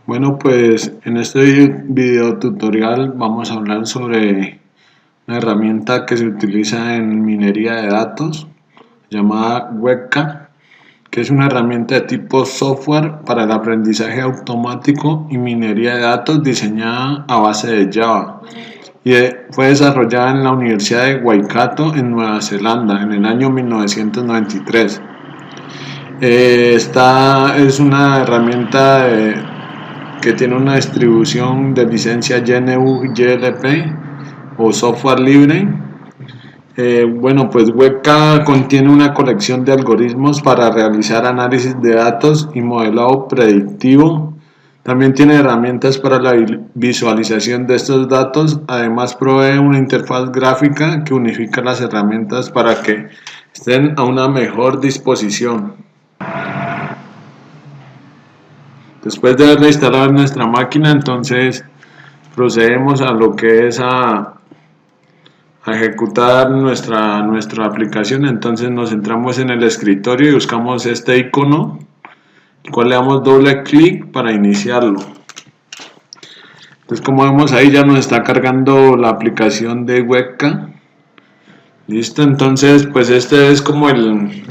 Bueno, pues en este video tutorial vamos a hablar sobre una herramienta que se utiliza en minería de datos llamada Weka, que es una herramienta de tipo software para el aprendizaje automático y minería de datos diseñada a base de Java y fue desarrollada en la Universidad de Waikato en Nueva Zelanda en el año 1993. Esta es una herramienta que tiene una distribución de licencia GNU-GLP o software libre. Bueno, pues Weka contiene una colección de algoritmos para realizar análisis de datos y modelado predictivo. También tiene herramientas para la visualización de estos datos. Además provee una interfaz gráfica que unifica las herramientas para que estén a una mejor disposición. Después de haberla instalado en nuestra máquina, entonces procedemos a lo que es a ejecutar nuestra aplicación. Entonces nos centramos en el escritorio y buscamos este icono, el cual le damos doble clic para iniciarlo. Entonces, como vemos ahí, ya nos está cargando la aplicación de Weka. Listo, entonces pues este es como el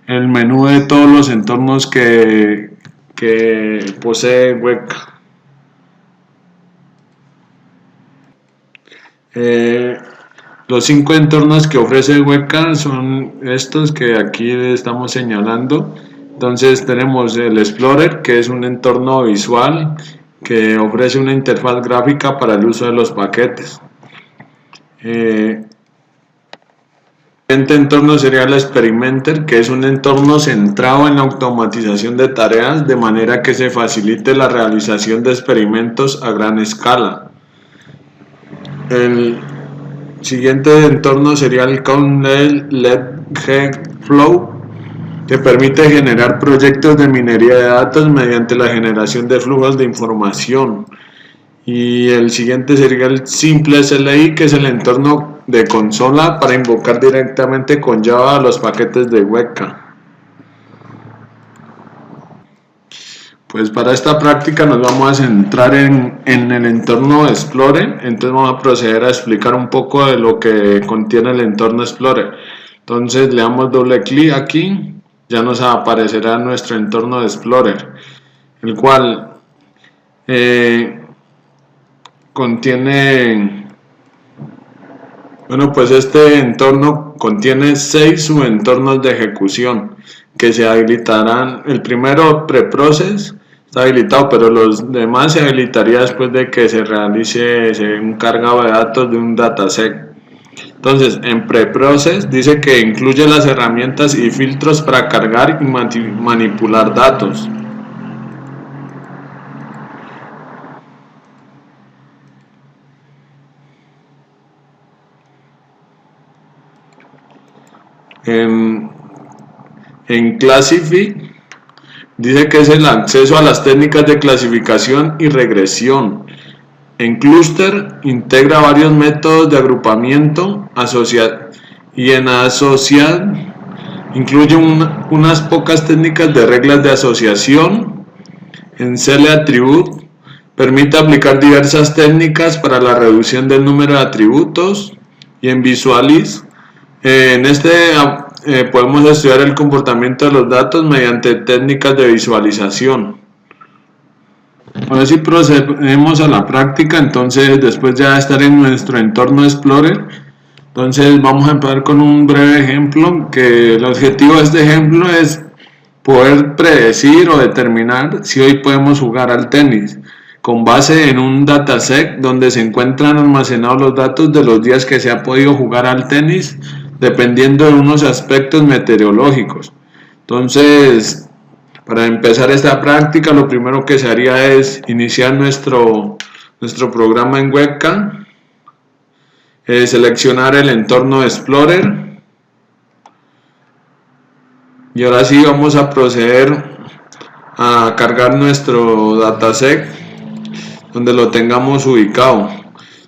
menú de todos los entornos que posee Weka. Los 5 entornos que ofrece Weka son estos que aquí estamos señalando. Entonces tenemos el Explorer, que es un entorno visual que ofrece una interfaz gráfica para el uso de los paquetes. El siguiente entorno sería el Experimenter, que es un entorno centrado en la automatización de tareas de manera que se facilite la realización de experimentos a gran escala. El siguiente entorno sería el Count-Level-Flow, que permite generar proyectos de minería de datos mediante la generación de flujos de información. Y el siguiente sería el Simple SLI, que es el entorno de consola para invocar directamente con Java los paquetes de Weka. Pues para esta práctica nos vamos a centrar en el entorno Explorer. Entonces vamos a proceder a explicar un poco de lo que contiene el entorno Explorer. Entonces le damos doble clic aquí, ya nos aparecerá nuestro entorno Explorer, el cual contiene, bueno, pues este entorno contiene 6 subentornos de ejecución que se habilitarán. El primero, preprocess, está habilitado, pero los demás se habilitaría después de que se realice un cargado de datos de un dataset. Entonces, en preprocess dice que incluye las herramientas y filtros para cargar y manipular datos. En Classify dice que es el acceso a las técnicas de clasificación y regresión. En Cluster integra varios métodos de agrupamiento y en Associate incluye unas pocas técnicas de reglas de asociación. En CLAttribute permite aplicar diversas técnicas para la reducción del número de atributos. Y en Visualize, en este podemos estudiar el comportamiento de los datos mediante técnicas de visualización. Ahora sí procedemos a la práctica. Entonces, después ya de estar en nuestro entorno Explorer, entonces vamos a empezar con un breve ejemplo, que el objetivo de este ejemplo es poder predecir o determinar si hoy podemos jugar al tenis, con base en un dataset donde se encuentran almacenados los datos de los días que se ha podido jugar al tenis, dependiendo de unos aspectos meteorológicos. Entonces, para empezar esta práctica, lo primero que se haría es iniciar nuestro programa en Weka, seleccionar el entorno Explorer, y ahora sí vamos a proceder a cargar nuestro dataset donde lo tengamos ubicado.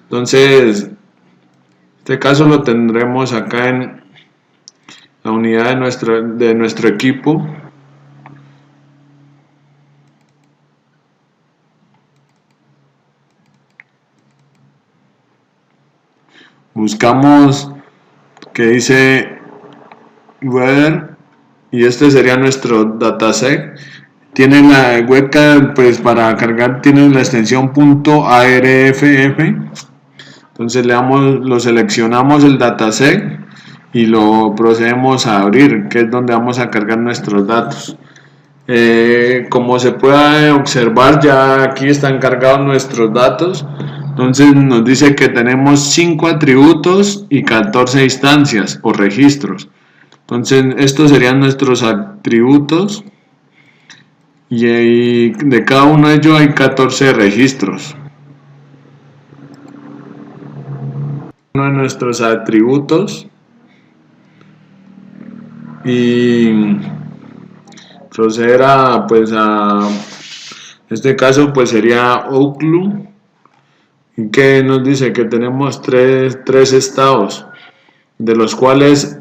Entonces, en este caso lo tendremos acá en la unidad de nuestro equipo. buscamos que dice weather y este sería nuestro dataset. Tiene la webcam, pues para cargar tiene la extensión .arff. Entonces lo seleccionamos el dataset y lo procedemos a abrir, que es donde vamos a cargar nuestros datos. Como se puede observar, ya aquí están cargados nuestros datos. Entonces nos dice que tenemos 5 atributos y 14 instancias o registros. Entonces estos serían nuestros atributos y de cada uno de ellos hay 14 registros. Uno de nuestros atributos y proceder a, pues a este caso pues sería Outlook, que nos dice que tenemos tres estados, de los cuales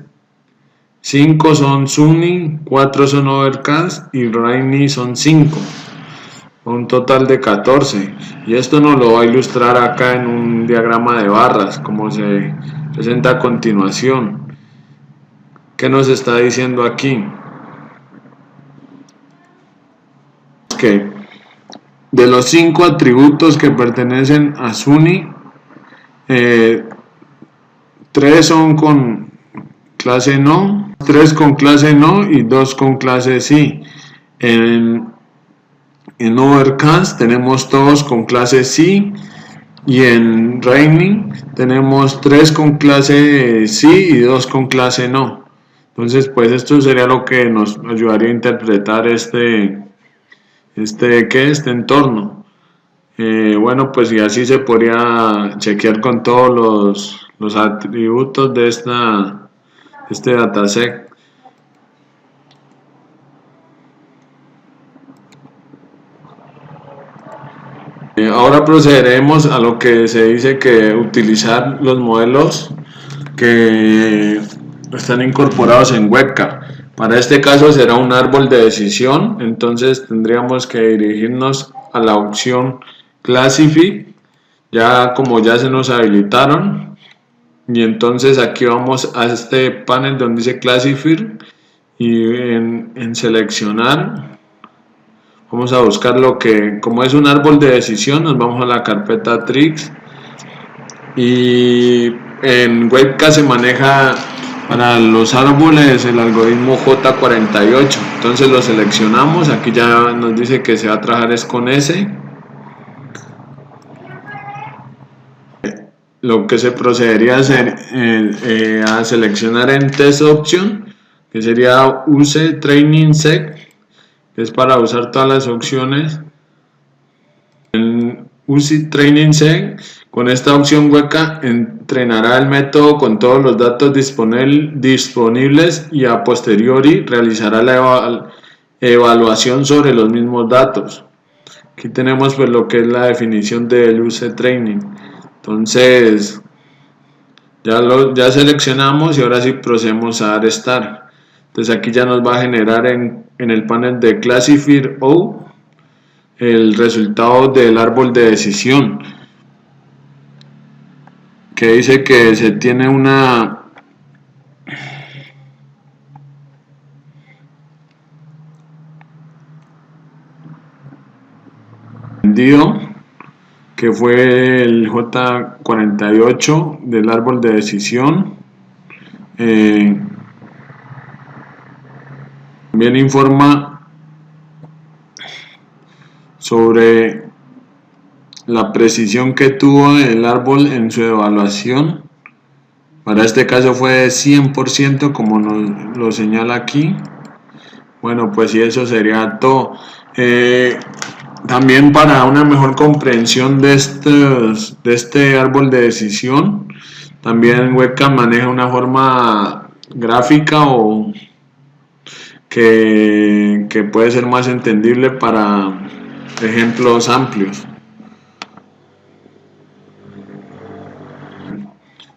5 son Sunny, 4 son Overcast y Rainy son 5, un total de 14. Y esto nos lo va a ilustrar acá en un diagrama de barras, como se presenta a continuación. ¿Qué nos está diciendo aquí? Que de los 5 atributos que pertenecen a Sunny, 3 son con clase no, 3 con clase no y 2 con clase sí. En Overcast tenemos todos con clase sí y en Rainy tenemos 3 con clase sí y 2 con clase no. Entonces pues esto sería lo que nos ayudaría a interpretar este entorno. Bueno, pues y así se podría chequear con todos los atributos de este dataset. Ahora procederemos a lo que se dice que utilizar los modelos que están incorporados en Webcam. Para este caso será un árbol de decisión, entonces tendríamos que dirigirnos a la opción Classify, ya como ya se nos habilitaron, y entonces aquí vamos a este panel donde dice Classify y en seleccionar vamos a buscar lo que, como es un árbol de decisión, nos vamos a la carpeta Tricks y en Webcam se maneja para los árboles el algoritmo J48, entonces lo seleccionamos, aquí ya nos dice que se va a trabajar es con S. Lo que se procedería a hacer a seleccionar en Test Option, que sería Use Training Set, que es para usar todas las opciones. En Use Training Set, con esta opción hueca entrenará el método con todos los datos disponibles y a posteriori realizará la evaluación sobre los mismos datos. Aquí tenemos pues lo que es la definición del Use Training. Entonces ya seleccionamos y ahora sí procedemos a dar Start. Entonces aquí ya nos va a generar en el panel de Classify O el resultado del árbol de decisión, que dice que se tiene una que fue el J48 del árbol de decisión. También informa sobre la precisión que tuvo el árbol en su evaluación. Para este caso fue de 100%, como nos lo señala aquí. Bueno, pues y eso sería todo. También para una mejor comprensión de este árbol de decisión, también Webcam maneja una forma gráfica o que puede ser más entendible para ejemplos amplios.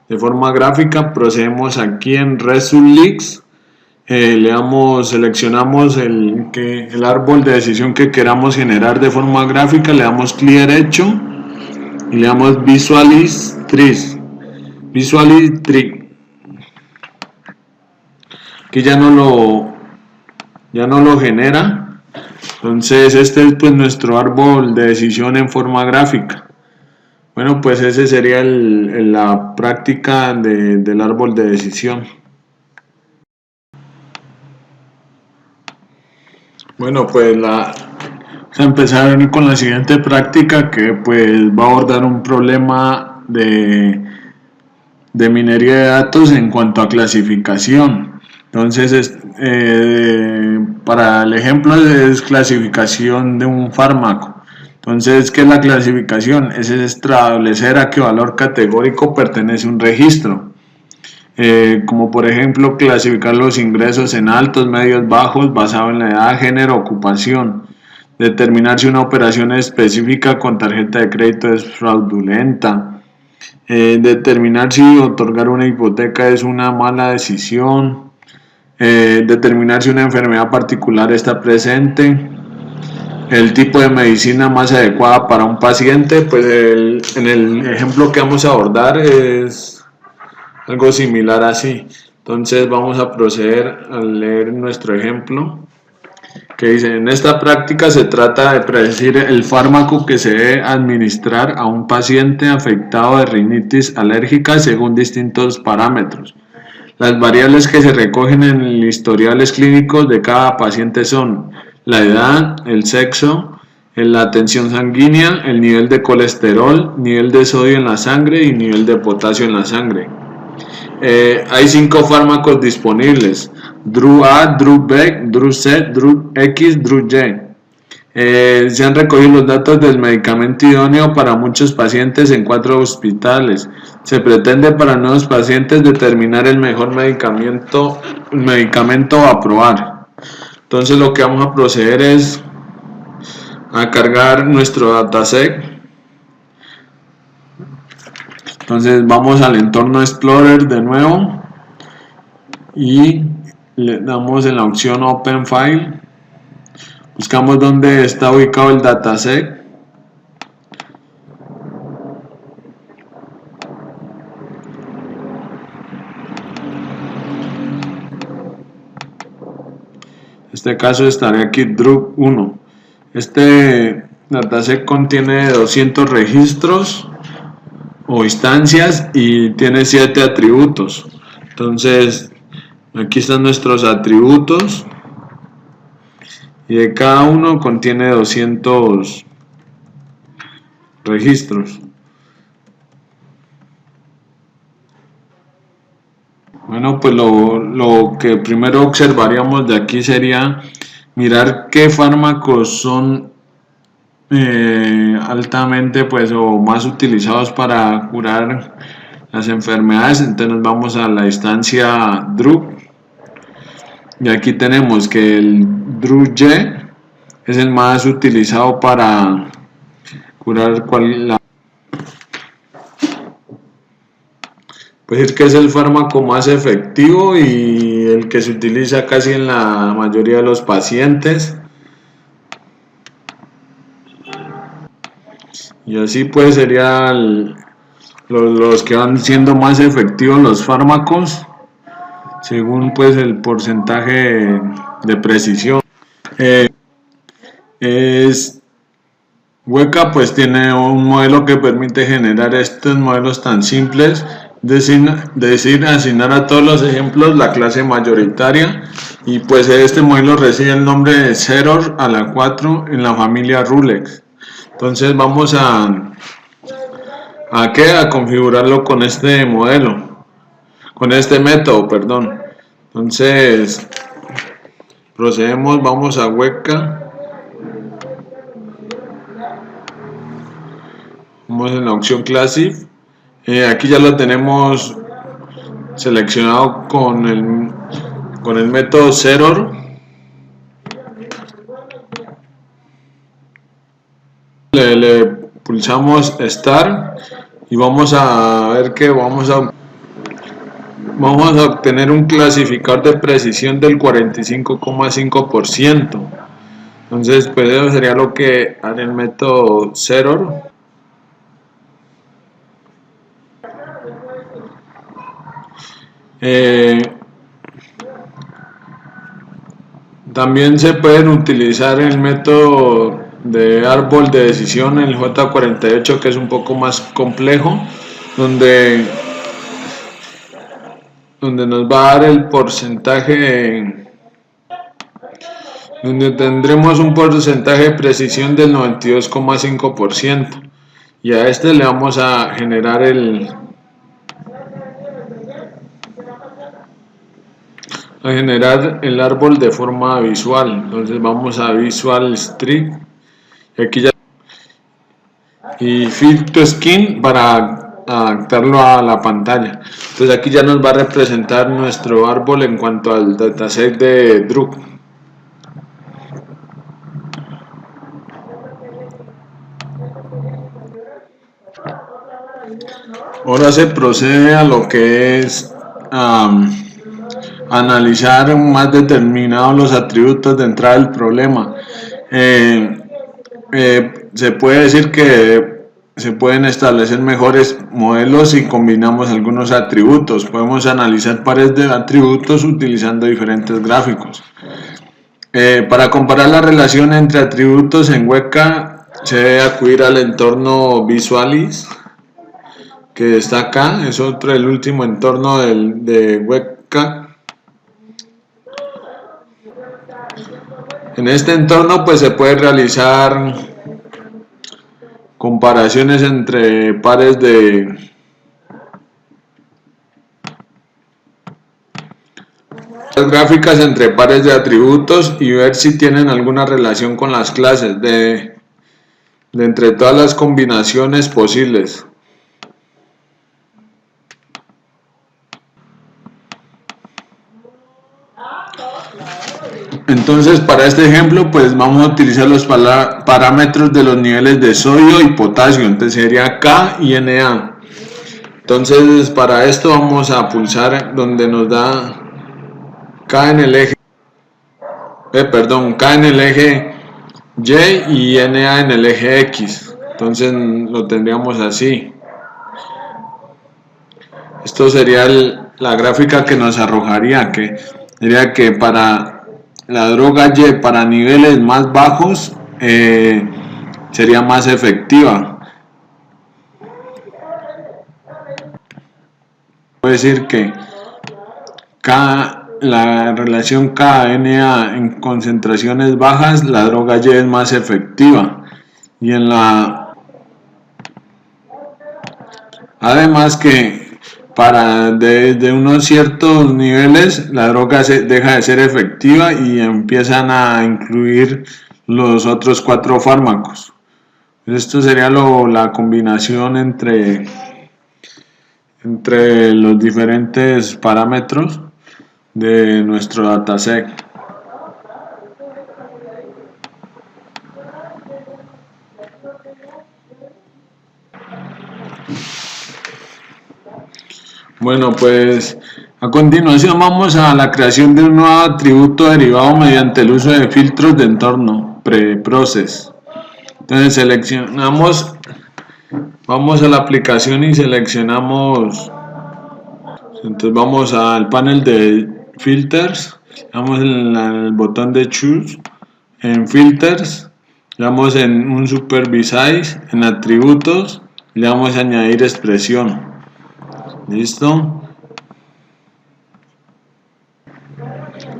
De forma gráfica procedemos aquí en Results. Seleccionamos el árbol de decisión que queramos generar de forma gráfica, le damos clic derecho y le damos Visualize Trees. Visually Tree. Aquí ya no lo genera. Entonces este es pues nuestro árbol de decisión en forma gráfica. Bueno, pues ese sería la práctica del árbol de decisión. Bueno, pues vamos a empezar con la siguiente práctica, que pues va a abordar un problema de minería de datos en cuanto a clasificación. Entonces, para el ejemplo es clasificación de un fármaco. Entonces, ¿qué es la clasificación? Es establecer a qué valor categórico pertenece un registro. Como por ejemplo clasificar los ingresos en altos, medios, bajos, basado en la edad, género, ocupación. Determinar si una operación específica con tarjeta de crédito es fraudulenta. Determinar si otorgar una hipoteca es una mala decisión. Determinar si una enfermedad particular está presente. El tipo de medicina más adecuada para un paciente. Pues en el ejemplo que vamos a abordar es algo similar así. Entonces vamos a proceder a leer nuestro ejemplo, que dice: en esta práctica se trata de predecir el fármaco que se debe administrar a un paciente afectado de rinitis alérgica según distintos parámetros. Las variables que se recogen en el historiales clínicos de cada paciente son la edad, el sexo, la tensión sanguínea, el nivel de colesterol, nivel de sodio en la sangre y nivel de potasio en la sangre. Hay 5 fármacos disponibles: DRU-A, DRU-B, DRU-C, DRU-X, DRU-Y. Se han recogido los datos del medicamento idóneo para muchos pacientes en 4 hospitales. Se pretende para nuevos pacientes determinar el mejor medicamento a probar. Entonces lo que vamos a proceder es a cargar nuestro dataset. Entonces vamos al entorno Explorer de nuevo y le damos en la opción Open File. Buscamos dónde está ubicado el dataset. En este caso estaré aquí DRU1. Este dataset contiene 200 registros o instancias y tiene 7 atributos. Entonces aquí están nuestros atributos y de cada uno contiene 200 registros. Bueno, pues lo que primero observaríamos de aquí sería mirar qué fármacos son altamente pues o más utilizados para curar las enfermedades. Entonces nos vamos a la instancia DRU y aquí tenemos que el DRU-Y es el más utilizado para curar pues que es el fármaco más efectivo y el que se utiliza casi en la mayoría de los pacientes. Y así pues serían los que van siendo más efectivos los fármacos según pues el porcentaje de precisión. Weka pues tiene un modelo que permite generar estos modelos tan simples, decir asignar a todos los ejemplos la clase mayoritaria, y pues este modelo recibe el nombre de Zeror a la 4 en la familia Rulex. Entonces vamos a configurarlo con este modelo, con este método, perdón. Entonces procedemos, vamos a Weka, vamos en la opción Classif. Aquí ya lo tenemos seleccionado con el método Zeror. Le pulsamos Start y vamos a ver que vamos a obtener un clasificador de precisión del 45,5%. Entonces pues eso sería lo que hará el método Zeror. También se pueden utilizar el método de árbol de decisión, el J48, que es un poco más complejo, donde nos va a dar el porcentaje, donde tendremos un porcentaje de precisión del 92,5%, y a este le vamos a generar el árbol de forma visual. Entonces vamos a Visual Street y aquí ya, y Fit to Skin para adaptarlo a la pantalla. Entonces aquí ya nos va a representar nuestro árbol en cuanto al dataset de Druk. Ahora se procede a lo que es analizar más determinados los atributos de entrada del problema. Se puede decir que se pueden establecer mejores modelos si combinamos algunos atributos. Podemos analizar pares de atributos utilizando diferentes gráficos. Para comparar la relación entre atributos en Weka, se debe acudir al entorno Visualis, que está acá. Es el último entorno de Weka. En este entorno pues se puede realizar comparaciones entre pares de gráficas entre pares de atributos y ver si tienen alguna relación con las clases de entre todas las combinaciones posibles. Entonces, para este ejemplo, pues vamos a utilizar los parámetros de los niveles de sodio y potasio. Entonces sería K y Na. Entonces, para esto vamos a pulsar donde nos da K en el eje, K en el eje Y y Na en el eje X. Entonces lo tendríamos así. Esto sería la gráfica que nos arrojaría, que sería que para la droga Y para niveles más bajos sería más efectiva. Puede decir que la relación K-Na en concentraciones bajas, la droga Y es más efectiva. Y además que para desde unos ciertos niveles la droga deja de ser efectiva y empiezan a incluir los otros 4 fármacos. Esto sería la combinación entre los diferentes parámetros de nuestro dataset. Bueno, pues a continuación vamos a la creación de un nuevo atributo derivado mediante el uso de filtros de entorno, pre-process. Entonces seleccionamos, vamos a la aplicación y seleccionamos, entonces vamos al panel de filters, damos en el botón de choose, en filters, le damos en un supervisize, en atributos, le damos a añadir expresión. Listo.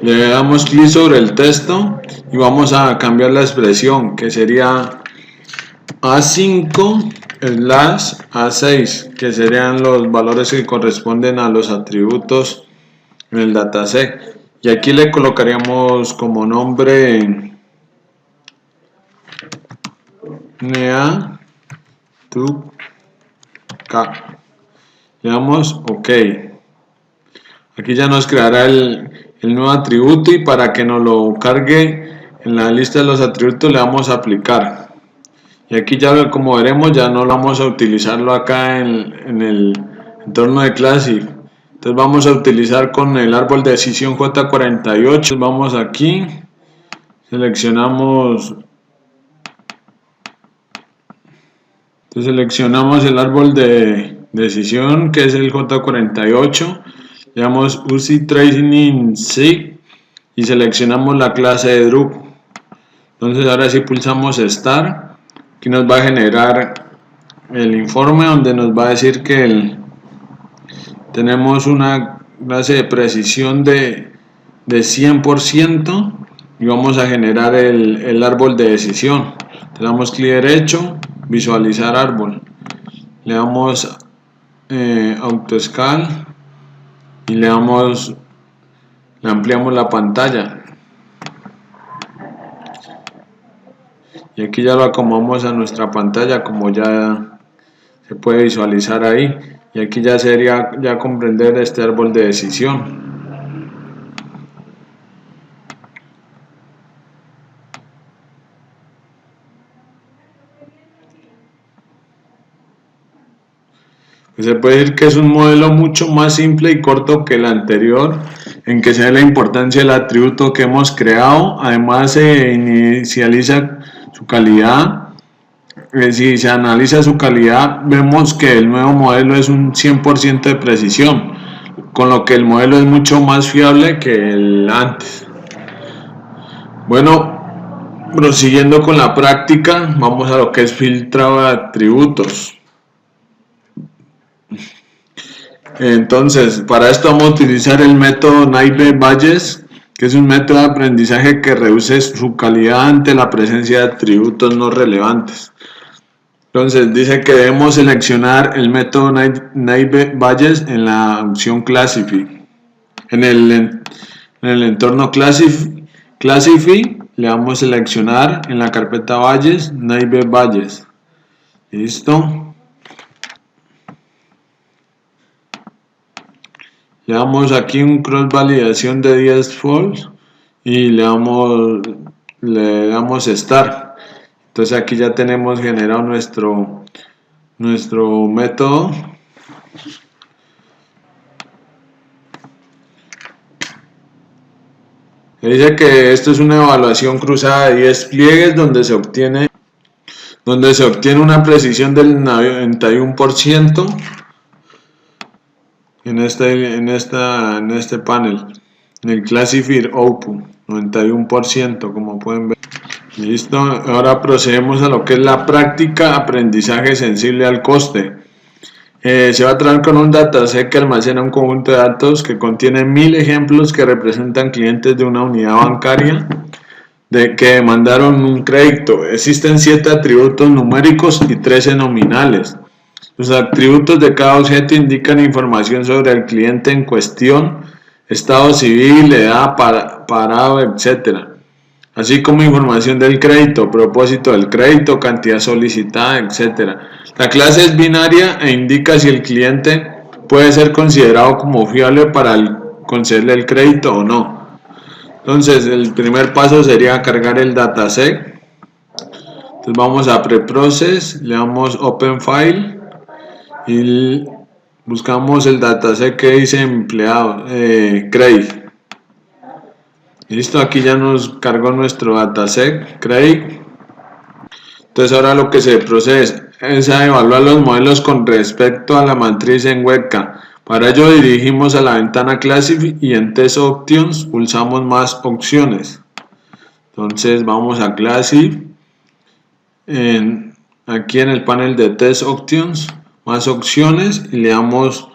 Le damos clic sobre el texto y vamos a cambiar la expresión, que sería A5/A6, que serían los valores que corresponden a los atributos en el dataset. Y aquí le colocaríamos como nombre NEA to K. Le damos OK. Aquí ya nos creará el nuevo atributo y para que nos lo cargue en la lista de los atributos le damos a aplicar. Y aquí ya, como veremos, ya no lo vamos a utilizarlo acá en el entorno de Classic. Entonces vamos a utilizar con el árbol de decisión J48. Vamos aquí, seleccionamos el árbol de decisión, que es el J48, Le damos UCI Tracing in SIG y seleccionamos la clase de Drup. Entonces ahora sí pulsamos Start, aquí nos va a generar el informe donde nos va a decir que tenemos una clase de precisión de 100% y vamos a generar el árbol de decisión. Le damos clic derecho, visualizar árbol, le damos AutoScale y le ampliamos la pantalla y aquí ya lo acomodamos a nuestra pantalla como ya se puede visualizar ahí, y aquí ya sería comprender este árbol de decisión. Se puede decir que es un modelo mucho más simple y corto que el anterior, en que se ve la importancia del atributo que hemos creado. Además se inicializa su calidad. Si se analiza su calidad, vemos que el nuevo modelo es un 100% de precisión, con lo que el modelo es mucho más fiable que el antes. Bueno, prosiguiendo con la práctica, vamos a lo que es filtrado de atributos. Entonces, para esto vamos a utilizar el método Naive-Bayes, que es un método de aprendizaje que reduce su calidad ante la presencia de atributos no relevantes. Entonces, dice que debemos seleccionar el método Naive-Bayes en la opción Classify. En el entorno Classify le vamos a seleccionar en la carpeta Bayes, Naive-Bayes. Listo. Le damos aquí un cross validación de 10 false y le damos Start. Entonces aquí ya tenemos generado nuestro método. Dice que esto es una evaluación cruzada de 10 pliegues donde se obtiene una precisión del 91%. En este panel, en el Classifier Output, 91%, como pueden ver. Listo, ahora procedemos a lo que es la práctica aprendizaje sensible al coste. Se va a trabajar con un dataset que almacena un conjunto de datos que contiene 1000 ejemplos que representan clientes de una unidad bancaria que demandaron un crédito. Existen 7 atributos numéricos y 13 nominales. Los atributos de cada objeto indican información sobre el cliente en cuestión, estado civil, edad, parado, etc. Así como información del crédito, propósito del crédito, cantidad solicitada, etc. La clase es binaria e indica si el cliente puede ser considerado como fiable para concederle el crédito o no. Entonces, el primer paso sería cargar el dataset. Entonces vamos a Preprocess, le damos Open File y buscamos el dataset que dice empleado, Craig. Listo, aquí ya nos cargó nuestro dataset Craig. Entonces ahora lo que se procede es a evaluar los modelos con respecto a la matriz en WCAG. Para ello dirigimos a la ventana Classify y en Test Options pulsamos más opciones. Entonces vamos a Classify, aquí en el panel de Test Options, más opciones y le damos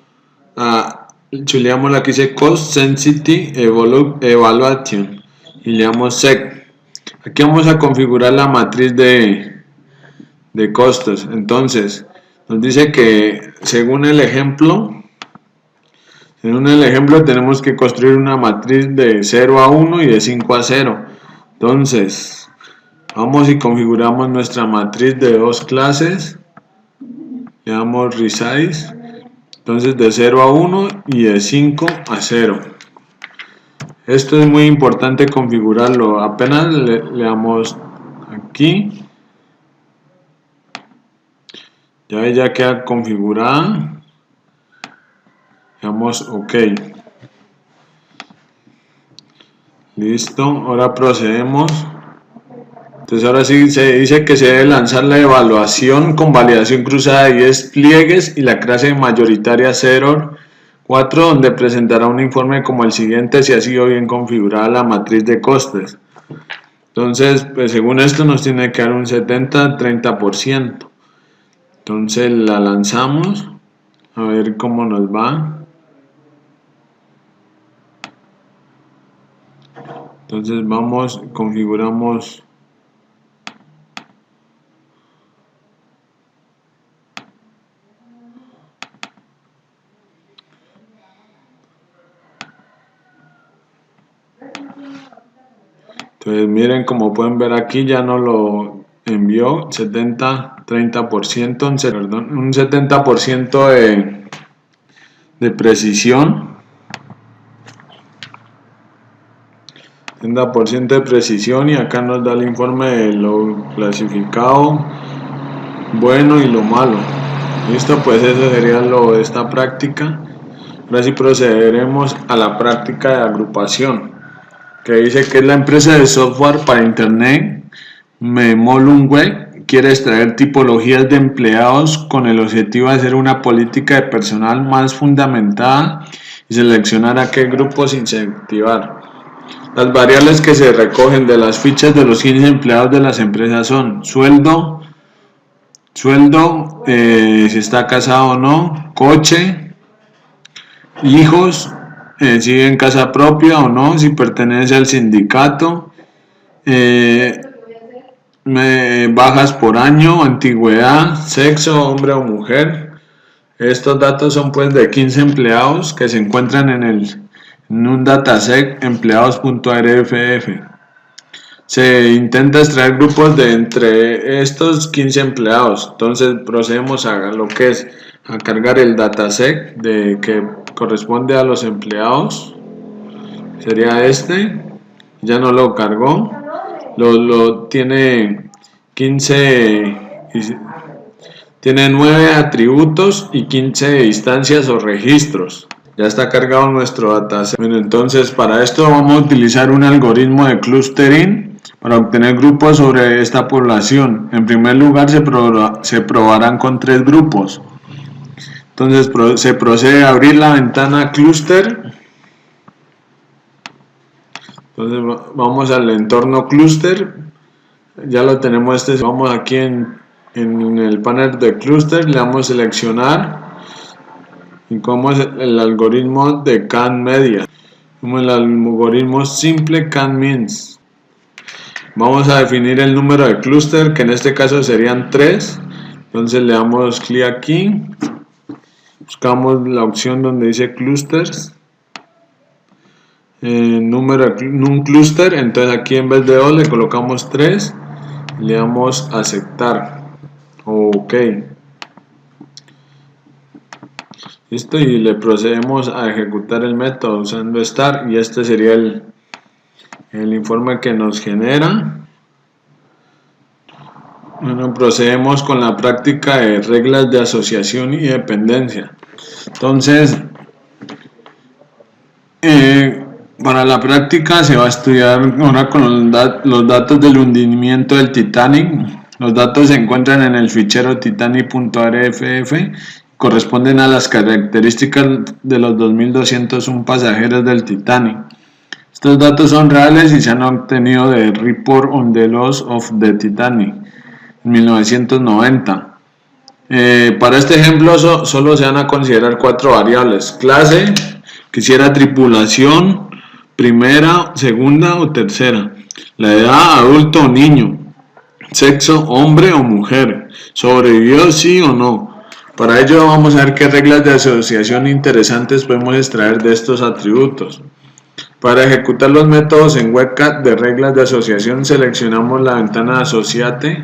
chuleamos la que dice Cost Sensitivity Evaluation y le damos Sec. Aquí vamos a configurar la matriz de costos. Entonces nos dice que según el ejemplo tenemos que construir una matriz de 0 a 1 y de 5 a 0. Entonces vamos y configuramos nuestra matriz de dos clases, le damos Resize, entonces de 0 a 1 y de 5 a 0. Esto es muy importante configurarlo. Apenas le damos aquí, ya queda configurada, le damos OK. Listo, ahora procedemos. Entonces ahora sí se dice que se debe lanzar la evaluación con validación cruzada de 10 pliegues y la clase mayoritaria 0 4, donde presentará un informe como el siguiente si ha sido bien configurada la matriz de costes. Entonces, pues según esto nos tiene que dar un 70-30%. Entonces la lanzamos a ver cómo nos va. Entonces vamos, configuramos Entonces miren, como pueden ver aquí ya nos lo envió 70-30%, perdón, un 70% de precisión. 70% de precisión, y acá nos da el informe de lo clasificado, bueno y lo malo. Listo, pues eso sería lo de esta práctica. Ahora sí procederemos a la práctica de agrupación, que dice que la empresa de software para internet Memolungweb quiere extraer tipologías de empleados con el objetivo de hacer una política de personal más fundamentada y seleccionar a qué grupos incentivar. Las variables que se recogen de las fichas de los 15 empleados de las empresas son sueldo, si está casado o no, coche, hijos, si vive en casa propia o no, si pertenece al sindicato, bajas por año, antigüedad, sexo, hombre o mujer. Estos datos son pues de 15 empleados que se encuentran en un dataset empleados.rff. Se intenta extraer grupos de entre estos 15 empleados. Entonces procedemos a lo que es a cargar el dataset que corresponde a los empleados. Sería este. Ya no lo cargó. Tiene 15, tiene 9 atributos y 15 instancias o registros. Ya está cargado nuestro dataset. Bueno, entonces para esto vamos a utilizar un algoritmo de clustering para obtener grupos sobre esta población. En primer lugar se probarán con 3 grupos. Entonces se procede a abrir la ventana cluster. Entonces vamos al entorno cluster. Ya lo tenemos, vamos aquí en el panel de cluster, le damos a seleccionar y como es el algoritmo de can media, como el algoritmo simple can means. Vamos a definir el número de clúster, que en este caso serían 3. Entonces le damos clic aquí, buscamos la opción donde dice clusters, un clúster. Entonces aquí en vez de 2 le colocamos 3, le damos aceptar, ok, listo, y le procedemos a ejecutar el método usando star, y este sería el informe que nos genera. Bueno, procedemos con la práctica de reglas de asociación y dependencia. Entonces, para la práctica se va a estudiar ahora con los datos del hundimiento del Titanic. Los datos se encuentran en el fichero titanic.rff, corresponden a las características de los 2.201 pasajeros del Titanic. Estos datos son reales y se han obtenido de Report on the Loss of the Titanic en 1990. Para este ejemplo solo se van a considerar 4 variables: clase, quisiera tripulación, primera, segunda o tercera, la edad, adulto o niño, sexo, hombre o mujer, sobrevivió sí o no. Para ello vamos a ver qué reglas de asociación interesantes podemos extraer de estos atributos. Para ejecutar los métodos en WebCat de reglas de asociación seleccionamos la ventana Associate.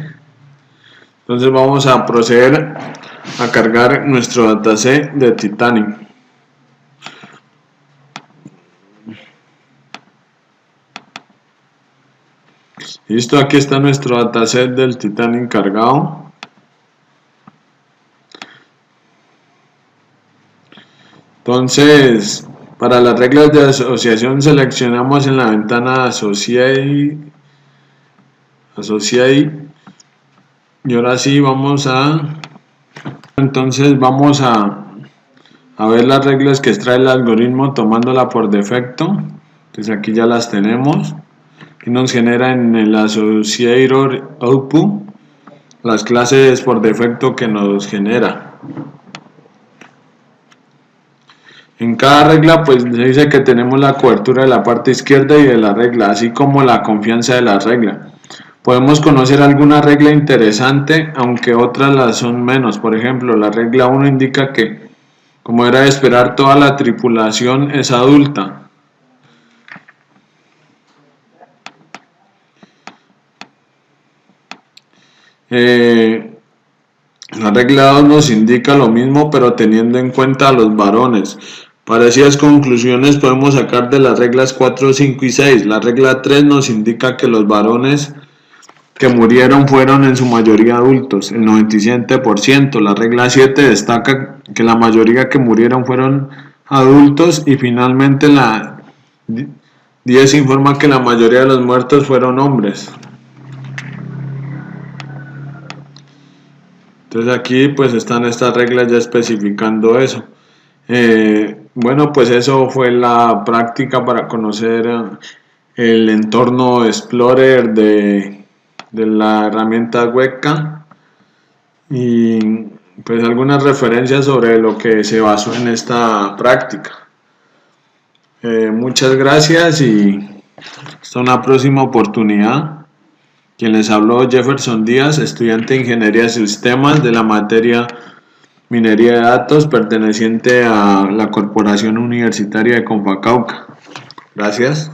Entonces vamos a proceder a cargar nuestro dataset de Titanic. Listo, aquí está nuestro dataset del Titanic cargado. Entonces, para las reglas de asociación seleccionamos en la ventana Associate, y ahora sí vamos a a ver las reglas que extrae el algoritmo tomándola por defecto. Entonces aquí ya las tenemos y nos genera en el associator output las clases por defecto que nos genera. En cada regla pues se dice que tenemos la cobertura de la parte izquierda y de la regla, así como la confianza de la regla. Podemos conocer alguna regla interesante, aunque otras las son menos. Por ejemplo, la regla 1 indica que, como era de esperar, toda la tripulación es adulta. La regla 2 nos indica lo mismo, pero teniendo en cuenta a los varones. Parecidas conclusiones podemos sacar de las reglas 4, 5 y 6. La regla 3 nos indica que los varones que murieron fueron en su mayoría adultos, el 97%. La regla 7 destaca que la mayoría que murieron fueron adultos y finalmente la 10 informa que la mayoría de los muertos fueron hombres. Entonces aquí pues están estas reglas ya especificando eso. Bueno, pues eso fue la práctica para conocer el entorno Explorer de la herramienta Weka y pues algunas referencias sobre lo que se basó en esta práctica. Muchas gracias y hasta una próxima oportunidad. Quien les habló, Jefferson Díaz, estudiante de Ingeniería de Sistemas de la materia Minería de Datos, perteneciente a la Corporación Universitaria de Confacauca. Gracias.